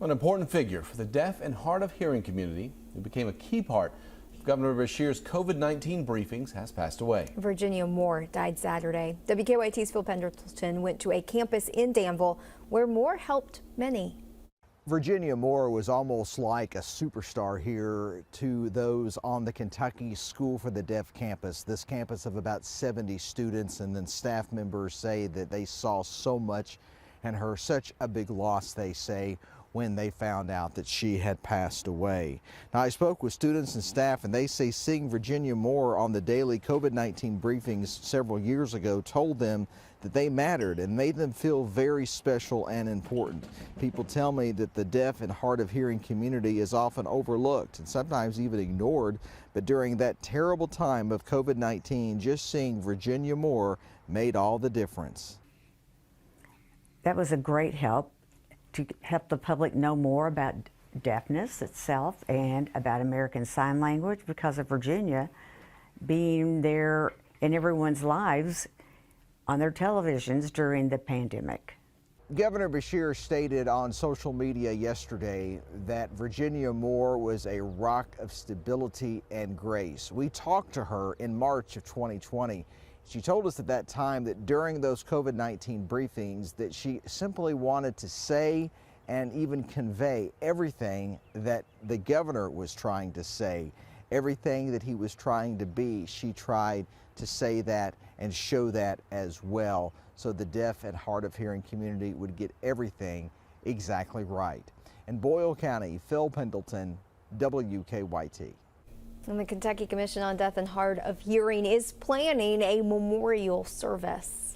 An important figure for the deaf and hard of hearing community who became a key part of Governor Beshear's COVID-19 briefings has passed away. Virginia Moore died Saturday. WKYT's Phil Pendleton went to a campus in Danville where Moore helped many. Virginia Moore was almost like a superstar here to those on the Kentucky School for the Deaf campus. This campus of about 70 students, and then staff members say that they saw so much in her, such a big loss, they say, when they found out that she had passed away. Now, I spoke with students and staff, and they say seeing Virginia Moore on the daily COVID-19 briefings several years ago told them that they mattered and made them feel very special and important. People tell me that the deaf and hard of hearing community is often overlooked and sometimes even ignored, but during that terrible time of COVID-19, just seeing Virginia Moore made all the difference. That was a great help to help the public know more about deafness itself and about American Sign Language, because of Virginia being there in everyone's lives on their televisions during the pandemic. Governor Beshear stated on social media yesterday that Virginia Moore was a rock of stability and grace. We talked to her in March of 2020. She told us at that time that during those COVID-19 briefings that she simply wanted to say and even convey everything that the governor was trying to say, everything that he was trying to be. She tried to say that and show that as well, so the deaf and hard of hearing community would get everything exactly right. In Boyle County, Phil Pendleton, WKYT. And the Kentucky Commission on Deaf and Hard of Hearing is planning a memorial service.